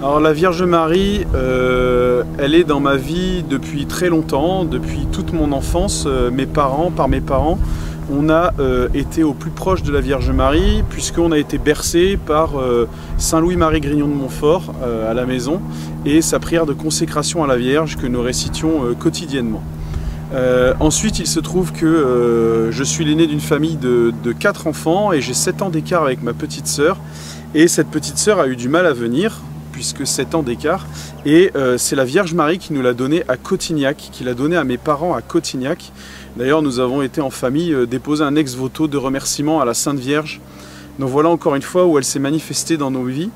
Alors la Vierge Marie, elle est dans ma vie depuis très longtemps, depuis toute mon enfance. Par mes parents, on a été au plus proche de la Vierge Marie, puisqu'on a été bercé par Saint Louis-Marie Grignon de Montfort à la maison, et sa prière de consécration à la Vierge que nous récitions quotidiennement. Ensuite, il se trouve que je suis l'aîné d'une famille de 4 enfants et j'ai 7 ans d'écart avec ma petite sœur. Et cette petite sœur a eu du mal à venir, puisque 7 ans d'écart. Et c'est la Vierge Marie qui nous l'a donné à Cotignac, qui l'a donné à mes parents à Cotignac. D'ailleurs, nous avons été en famille déposer un ex-voto de remerciement à la Sainte Vierge. Donc voilà encore une fois où elle s'est manifestée dans nos vies.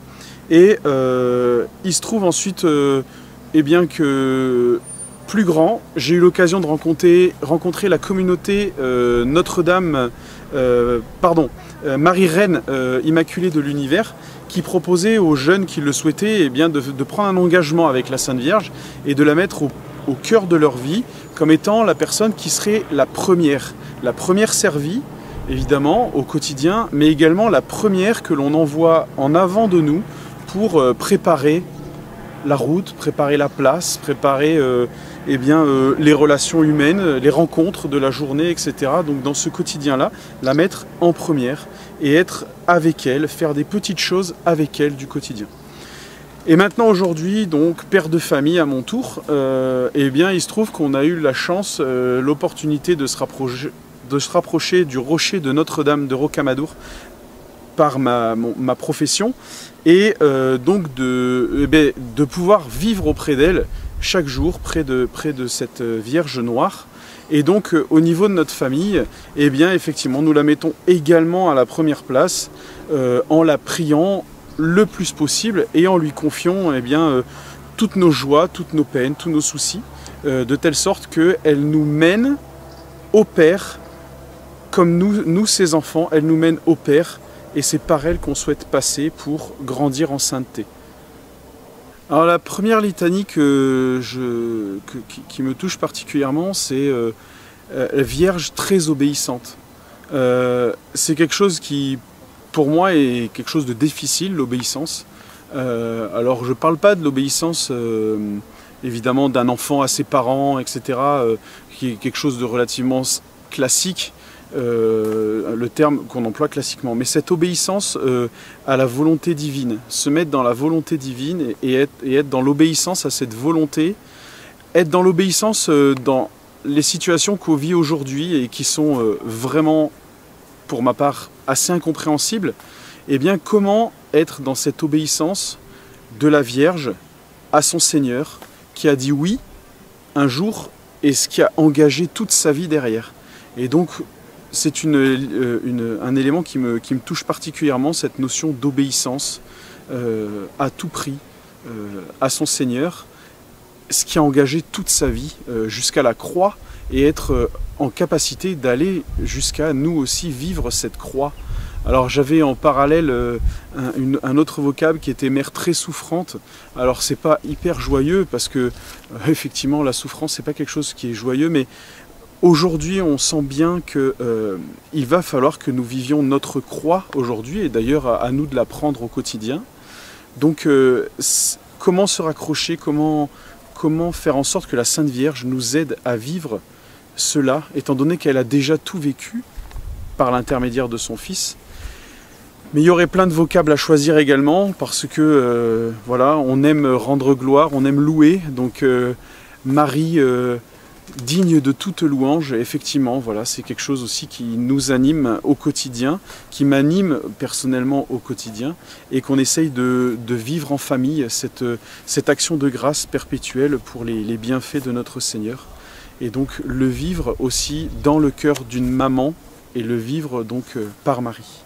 Et il se trouve ensuite eh bien que plus grand, j'ai eu l'occasion de rencontrer la communauté Notre-Dame, Marie-Reine Immaculée de l'Univers, qui proposait aux jeunes qui le souhaitaient eh bien, de prendre un engagement avec la Sainte Vierge et de la mettre au cœur de leur vie comme étant la personne qui serait la première servie, évidemment, au quotidien, mais également la première que l'on envoie en avant de nous pour préparer la route, préparer la place, préparer les relations humaines, les rencontres de la journée, etc. Donc dans ce quotidien-là, la mettre en première et être avec elle, faire des petites choses avec elle du quotidien. Et maintenant aujourd'hui, donc père de famille à mon tour, eh bien il se trouve qu'on a eu la chance, l'opportunité de se rapprocher du rocher de Notre-Dame de Rocamadour par ma profession, et donc de pouvoir vivre auprès d'elle chaque jour, près de cette Vierge Noire. Et donc au niveau de notre famille, eh bien effectivement nous la mettons également à la première place, en la priant le plus possible et en lui confiant eh bien, toutes nos joies, toutes nos peines, tous nos soucis, de telle sorte qu'elle nous mène au Père, comme nous ses enfants, elle nous mène au Père, et c'est par elle qu'on souhaite passer pour grandir en sainteté. Alors la première litanie qui me touche particulièrement, c'est la Vierge très obéissante. C'est quelque chose qui, pour moi, est quelque chose de difficile, l'obéissance. Alors je ne parle pas de l'obéissance, évidemment, d'un enfant à ses parents, etc., qui est quelque chose de relativement classique, le terme qu'on emploie classiquement, mais cette obéissance à la volonté divine, se mettre dans la volonté divine et être dans l'obéissance à cette volonté, être dans l'obéissance dans les situations qu'on vit aujourd'hui et qui sont vraiment, pour ma part, assez incompréhensibles. Eh bien, comment être dans cette obéissance de la Vierge à son Seigneur, qui a dit oui un jour et ce qui a engagé toute sa vie derrière. Et donc c'est un élément qui me touche particulièrement, cette notion d'obéissance à tout prix à son Seigneur, ce qui a engagé toute sa vie jusqu'à la croix, et être en capacité d'aller jusqu'à nous aussi vivre cette croix. Alors j'avais en parallèle un autre vocable qui était mère très souffrante. Alors c'est pas hyper joyeux parce que effectivement la souffrance c'est pas quelque chose qui est joyeux, mais aujourd'hui, on sent bien qu'il va falloir que nous vivions notre croix aujourd'hui, et d'ailleurs à nous de la prendre au quotidien. Donc comment se raccrocher, comment faire en sorte que la Sainte Vierge nous aide à vivre cela, étant donné qu'elle a déjà tout vécu par l'intermédiaire de son Fils. Mais il y aurait plein de vocables à choisir également, parce que voilà, on aime rendre gloire, on aime louer, donc Marie digne de toute louange, effectivement, voilà, c'est quelque chose aussi qui nous anime au quotidien, qui m'anime personnellement au quotidien, et qu'on essaye de vivre en famille, cette action de grâce perpétuelle pour les bienfaits de notre Seigneur, et donc le vivre aussi dans le cœur d'une maman, et le vivre donc par Marie.